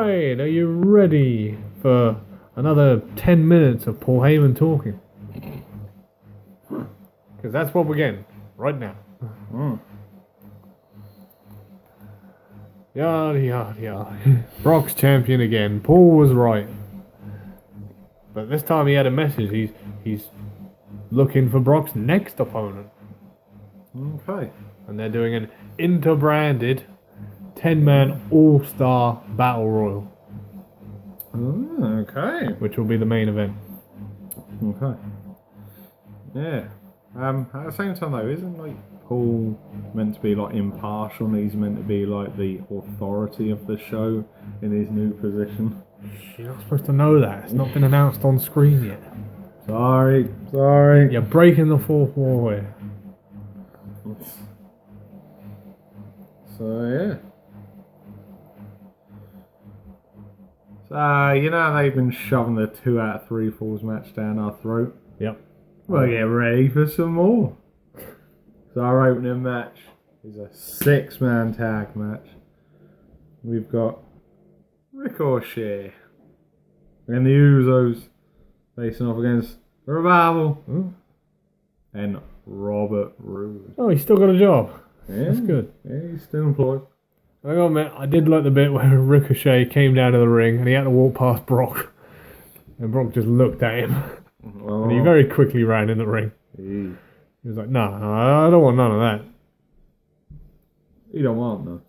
Alright, are you ready for another 10 minutes of Paul Heyman talking? Because that's what we're getting right now. Yada yada yada. Brock's champion again. Paul was right. But this time he had a message. He's looking for Brock's next opponent. Okay. And they're doing an inter-branded 10-man all-star battle royal. Okay. Which will be the main event. Okay. Yeah. At the same time though, isn't like Paul meant to be like impartial and he's meant to be like the authority of the show in his new position? You're not supposed to know that. It's not been announced on screen yet. Sorry. You're breaking the fourth wall here. So yeah. So you know they've been shoving the 2 out of 3 falls match down our throat. Yep. Well, get ready for some more. So our opening match is a 6-man tag match. We've got Ricochet and the Usos facing off against the Revival and Robert Roode. Oh, he's still got a job. Yeah, that's good. Yeah, he's still employed. I gotta admit, I did like the bit where Ricochet came down to the ring and he had to walk past Brock. And Brock just looked at him. Oh. And he very quickly ran in the ring. He was like, no, I don't want none of that. You don't want none.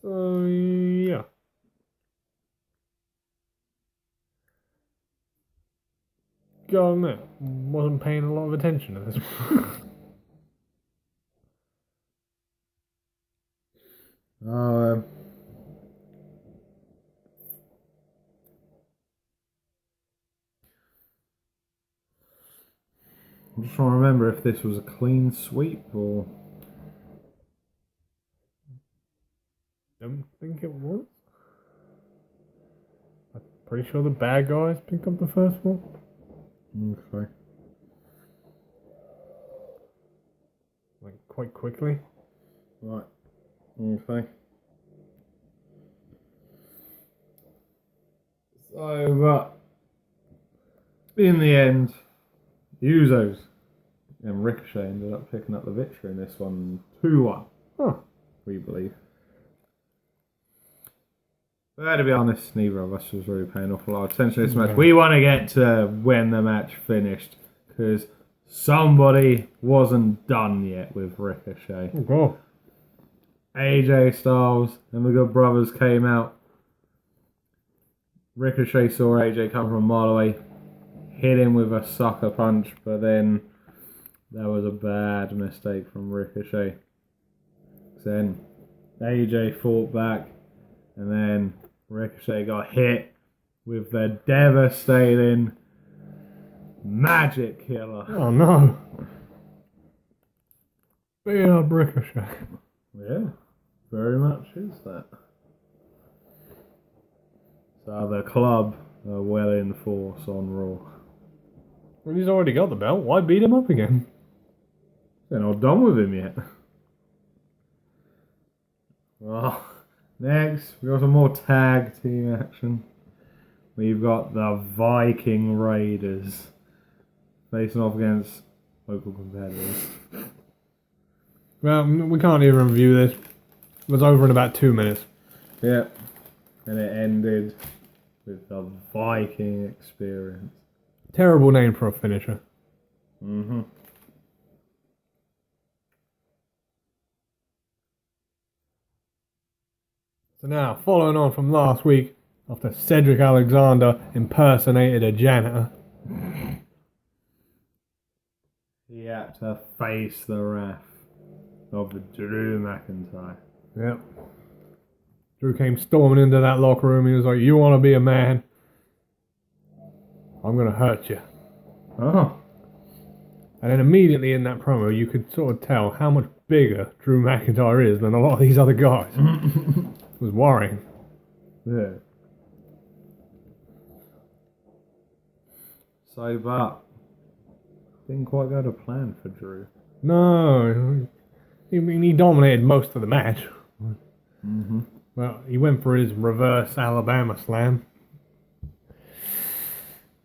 So, yeah. Gotta admit, wasn't paying a lot of attention to this one. I'm just trying to remember if this was a clean sweep or... Don't think it was. I'm pretty sure the bad guys picked up the first one. Okay. Like, quite quickly. Right. Okay. So, but in the end, Usos and Ricochet ended up picking up the victory in this one 2-1. Huh. We believe. But to be honest, neither of us was really paying off a lot of attention to this match. We want to get to when the match finished because somebody wasn't done yet with Ricochet. Oh, God. AJ Styles and the Good Brothers came out. Ricochet saw AJ come from a mile away, hit him with a sucker punch, but then that was a bad mistake from Ricochet. Then AJ fought back, and then Ricochet got hit with the devastating Magic Killer. Oh, no. Beat up Ricochet. Yeah, very much is that. So the club are well in force on Raw. Well, he's already got the belt. Why beat him up again? They're not done with him yet. Well, next, we've got some more tag team action. We've got the Viking Raiders facing off against local competitors. Well, we can't even review this. It was over in about 2 minutes. Yep. And it ended with the Viking Experience. Terrible name for a finisher. Mm-hmm. So now, following on from last week, after Cedric Alexander impersonated a janitor, He had to face the wrath of Drew McIntyre. yep. Drew came storming into that locker room. He was like, "You want to be a man? I'm going to hurt you." Oh. And then immediately in that promo, you could sort of tell how much bigger Drew McIntyre is than a lot of these other guys. It was worrying. Yeah. So, but didn't quite go to plan for Drew. No. He dominated most of the match. Mm-hmm. Well, he went for his reverse Alabama slam.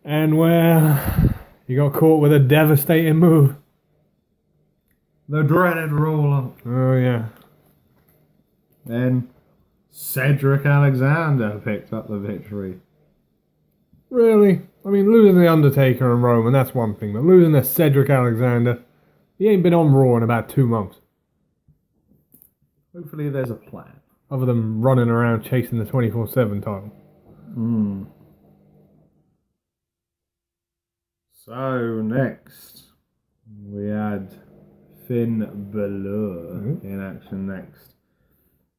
And well, he got caught with a devastating move. The dreaded roll-up. Oh, yeah. Then Cedric Alexander picked up the victory. Really? I mean, losing The Undertaker and Roman, that's one thing. But losing to Cedric Alexander, he ain't been on Raw in about 2 months. Hopefully there's a plan. Other than running around chasing the 24/7 title. So next, we had Finn Balor in action next.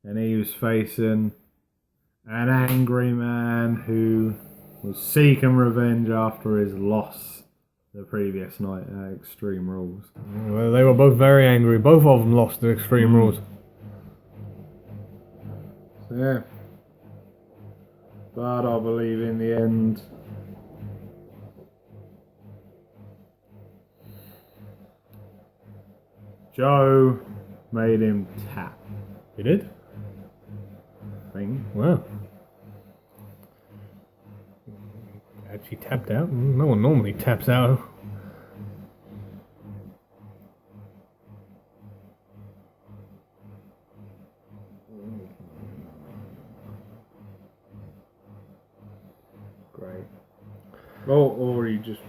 And he was facing an angry man who was seeking revenge after his loss the previous night at Extreme Rules. Well, they were both very angry. Both of them lost to Extreme Rules. So yeah. But I believe in the end, Joe made him tap. He did? Thing. Wow. Actually tapped out? No one normally taps out. Great. Or he just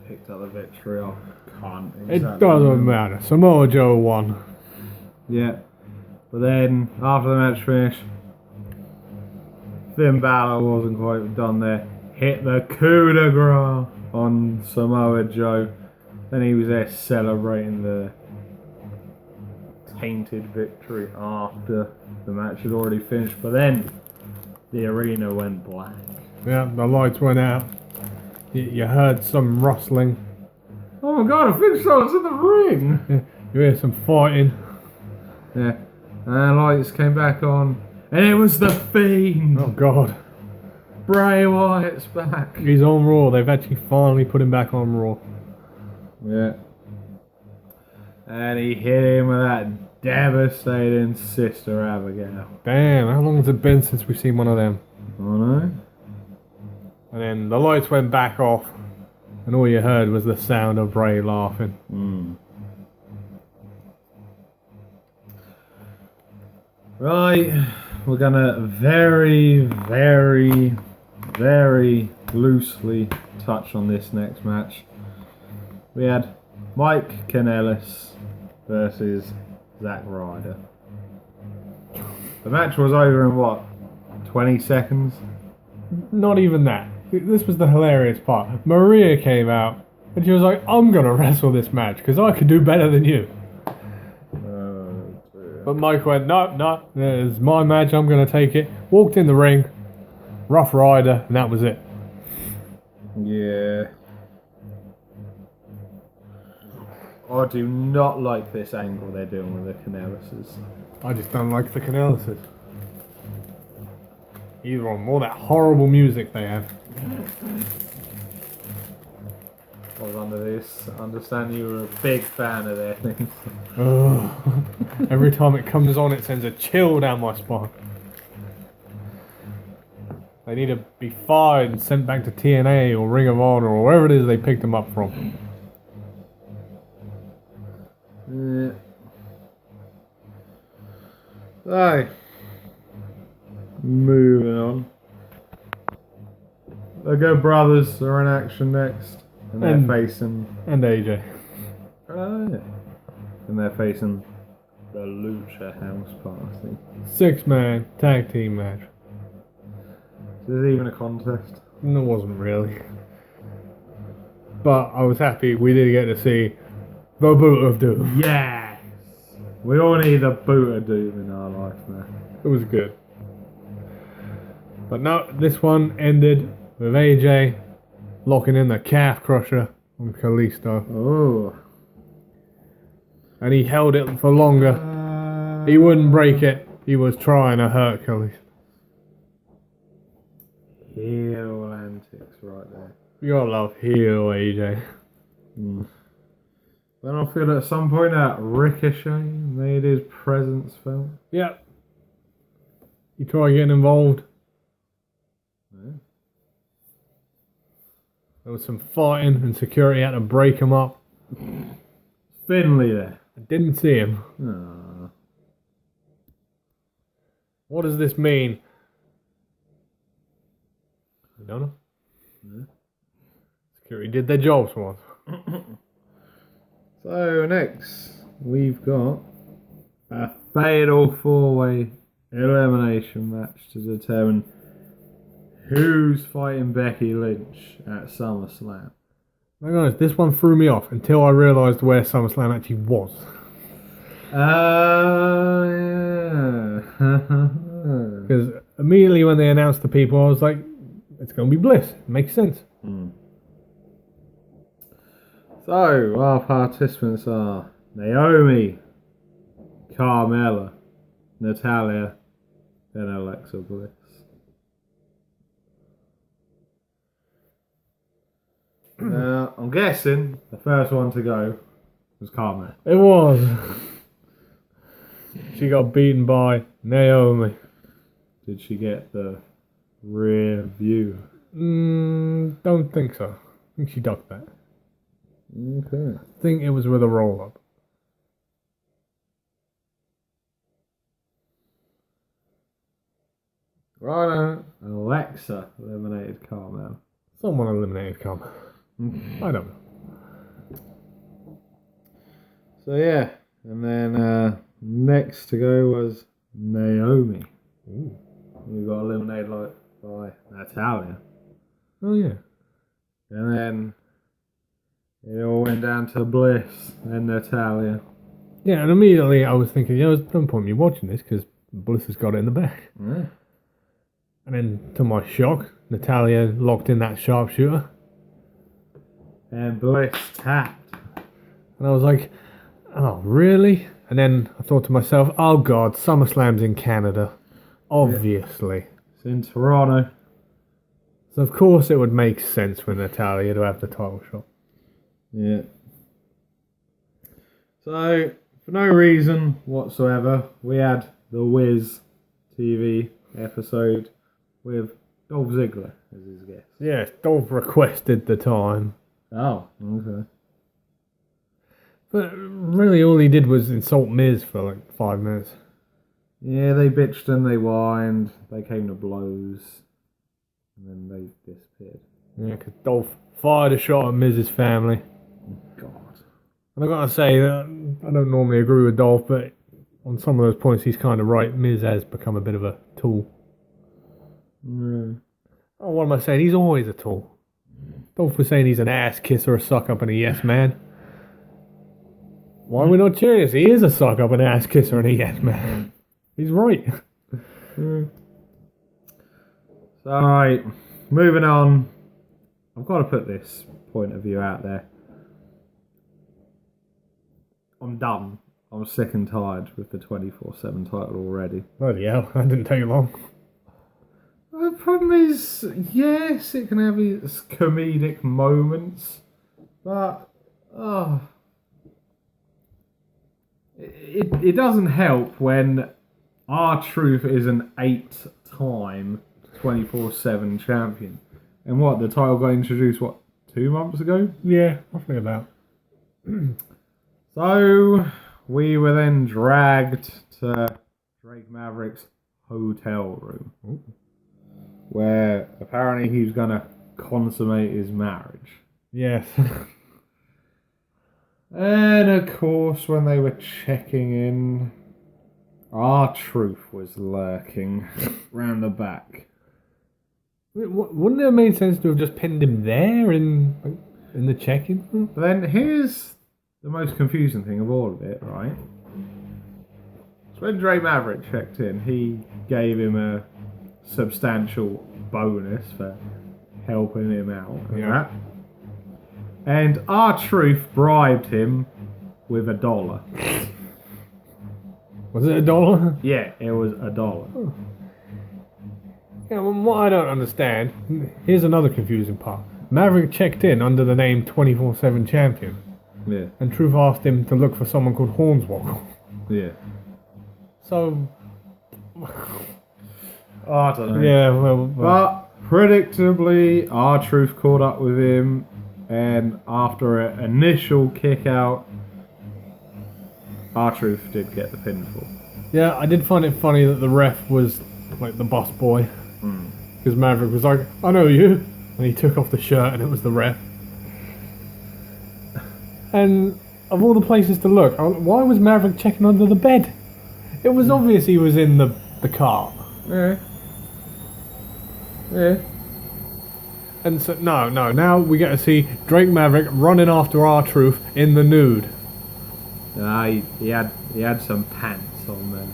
picked up the victory. I can't exactly It doesn't remember. matter. Samoa Joe won. Yeah. But then, after the match finished, Finn Balor wasn't quite done there. Hit the coup de grace on Samoa Joe. Then he was there celebrating the tainted victory after the match had already finished. But then, the arena went black. Yeah, the lights went out. You heard some rustling. Oh my god, Finn Balor's in the ring! You hear some fighting. Yeah. And the lights came back on. And it was the Fiend! Oh god. Bray Wyatt's back. He's on Raw. They've actually finally put him back on Raw. Yeah. And he hit him with that devastating Sister Abigail. Damn, how long has it been since we've seen one of them? Oh no? And then the lights went back off. And all you heard was the sound of Bray laughing. Right, we're gonna very, very, very loosely touch on this next match. We had Mike Kanellis versus Zack Ryder. The match was over in what, 20 seconds? Not even that. This was the hilarious part. Maria came out and she was like, I'm gonna wrestle this match because I can do better than you. But Mike went, no, it's my match, I'm gonna take it. Walked in the ring, Rough Rider, and that was it. Yeah. I do not like this angle they're doing with the Kanellises. I just don't like the Canellises. Either on all that horrible music they have. I was under this understanding you were a big fan of their things. Ugh. Every time it comes on, it sends a chill down my spine. They need to be fired and sent back to TNA or Ring of Honor or wherever it is they picked them up from. Yeah. So, moving on. The Good Brothers are in action next, and they're And- facing. And AJ. Yeah. And they're facing the Lucha House Party. 6-man tag team match. Is this even a contest? No, it wasn't really. But I was happy we did get to see the Boot of Doom. Yes! We all need a boot of doom in our life, man. It was good. But no, this one ended with AJ locking in the calf crusher on Kalisto. Oh. And he held it for longer. He wouldn't break it. He was trying to hurt Kalisto. Heel antics right there. You gotta love heel AJ. Then I feel at some point that Ricochet made his presence felt. Yep. He tried getting involved. Yeah. There was some fighting and security had to break him up. Finley there. I didn't see him. Ah. What does this mean? You don't know? Yeah. Security did their jobs once. So next we've got a fatal 4-way elimination match to determine who's fighting Becky Lynch at SummerSlam. I'll be honest, this one threw me off until I realised where SummerSlam actually was. Yeah. Because immediately when they announced the people, I was like, it's going to be Bliss. Makes sense. So, our participants are Naomi, Carmella, Natalia, and Alexa Bliss. Now, I'm guessing the first one to go was Carmella. It was. She got beaten by Naomi. Did she get the rear view? Don't think so. I think she ducked that. Okay. I think it was with a roll up. Right, Alexa eliminated Carmella. Someone eliminated Carmella. I don't know. So yeah, and then next to go was Naomi. Ooh. We got eliminated by Natalia. Oh yeah. And then it all went down to Bliss and Natalia. Yeah, and immediately I was thinking, there's no point in me watching this because Bliss has got it in the bag. Yeah. And then, to my shock, Natalia locked in that sharpshooter. And Bliss tapped. And I was like, oh, really? And then I thought to myself, oh God, SummerSlam's in Canada. Obviously. It's in Toronto. So of course it would make sense for Natalia to have the title shot. Yeah. So, for no reason whatsoever, we had the Wiz TV episode with Dolph Ziggler as his guest. Yes, Dolph requested the time. Oh, okay. But really all he did was insult Miz for like 5 minutes. Yeah, they bitched and they whined. They came to blows. And then they disappeared. Yeah, because Dolph fired a shot at Miz's family. God. And I gotta say, I don't normally agree with Dolph, but on some of those points he's kind of right. Miz has become a bit of a tool. Oh, what am I saying? He's always a tool. Dolph was saying he's an ass kisser, a suck up, and a yes man. Why are we not cheering this? He is a suck up, an ass kisser, and a yes man. He's right. So, alright, moving on. I've got to put this point of view out there. I'm done. I'm sick and tired with the 24/7 title already. Bloody hell, that didn't take long. The problem is, yes, it can have its comedic moments, but it doesn't help when R-Truth is an 8-time 24/7 champion. And what, the title got introduced, 2 months ago? Yeah, roughly about. So, we were then dragged to Drake Maverick's hotel room. Ooh. Where apparently he was going to consummate his marriage. Yes. And of course, when they were checking in, R-Truth was lurking round the back. Wouldn't it have made sense to have just pinned him there in the check-in room? But then here's the most confusing thing of all of it, right? So when Drake Maverick checked in, he gave him a substantial bonus for helping him out. Yeah. And R-Truth bribed him with $1. Was it $1? Yeah, it was $1. Oh. Yeah, well, what I don't understand, here's another confusing part. Maverick checked in under the name 24/7 champion. Yeah. And Truth asked him to look for someone called Hornswoggle. Yeah. So, I don't know. Yeah, well, But predictably, R-Truth caught up with him, and after an initial kick out, R-Truth did get the pinfall. yeah, I did find it funny that the ref was like the boss boy. Because Maverick was like, I know you. And he took off the shirt and it was the ref. And of all the places to look, why was Maverick checking under the bed? It was obvious he was in the car. Yeah. Yeah. And so, no, now we get to see Drake Maverick running after R-Truth in the nude. He had some pants on there.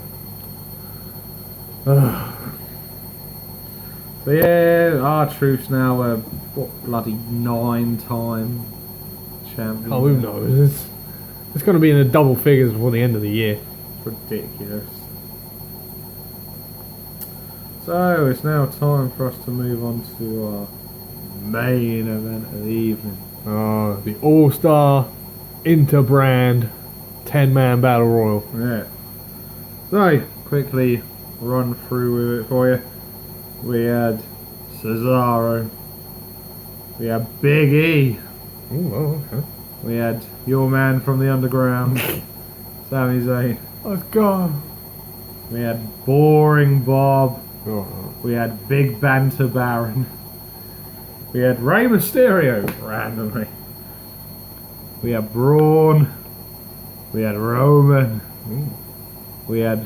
So yeah, R-Truth's now a bloody 9-time champion. Oh, who knows? It's going to be in the double figures before the end of the year. It's ridiculous. So it's now time for us to move on to our main event of the evening. The All-Star Interbrand 10-man Battle Royal. Yeah. So, quickly run through with it for you. We had Cesaro. We had Big E. Ooh, oh, okay. We had your man from the underground, Sami Zayn. Let's go. We had Boring Bob. Oh. We had Big Banter Baron. We had Rey Mysterio, randomly. We had Braun. We had Roman. We had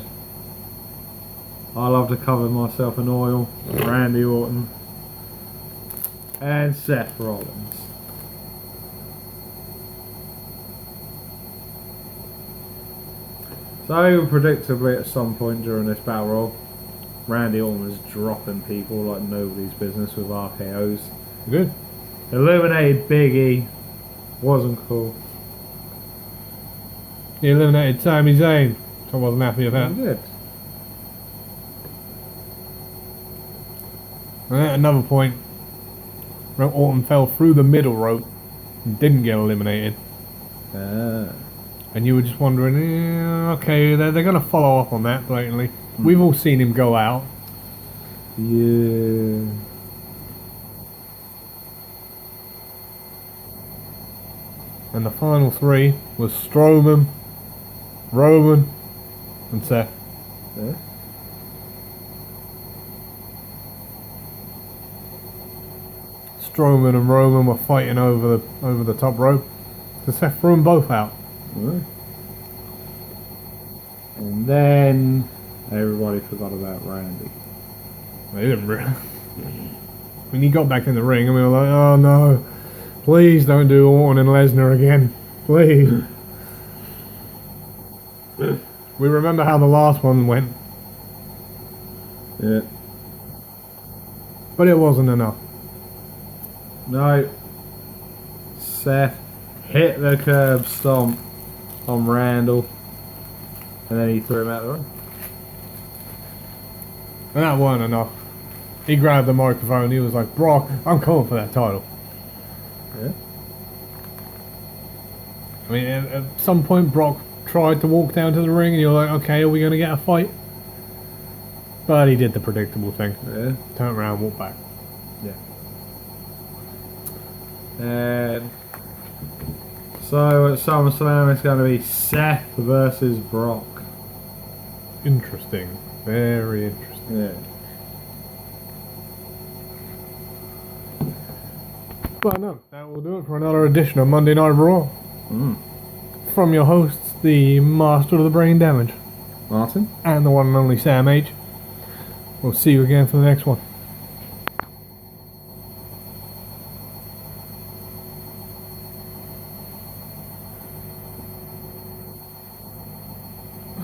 I love to cover myself in oil, Randy Orton. And Seth Rollins. So, predictably, at some point during this battle royal, Randy Orton was dropping people like nobody's business with RKOs. Good. Eliminated Big E. Wasn't cool. He eliminated Sami Zayn, which I wasn't happy about. He did. And at another point, Orton fell through the middle rope and didn't get eliminated. Ah. And you were just wondering, okay, they're going to follow up on that blatantly. We've all seen him go out. Yeah. And the final three was Strowman, Roman, and Seth. Yeah. Strowman and Roman were fighting over the top rope. So Seth threw them both out. Right. And then everybody forgot about Randy. They didn't really. When he got back in the ring, and we were like, oh no, please don't do Orton and Lesnar again. Please. We remember how the last one went, Yeah. but it wasn't enough. No. Seth hit the curb stomp on Randall. And then he threw him out the ring. And that weren't enough. He grabbed the microphone, he was like, Brock, I'm coming for that title. Yeah. I mean, at some point Brock tried to walk down to the ring and you're like, okay, are we going to get a fight? But he did the predictable thing. Yeah. Turn around, walk back. Yeah. And so at SummerSlam it's going to be Seth versus Brock. Interesting. Very interesting. Yeah. But no, that will do it for another edition of Monday Night Raw. From your hosts, the Master of the Brain Damage, Martin? and the one and only Sam H. We'll see you again for the next one.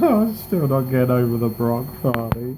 Oh, I'm still not getting over the Brock party.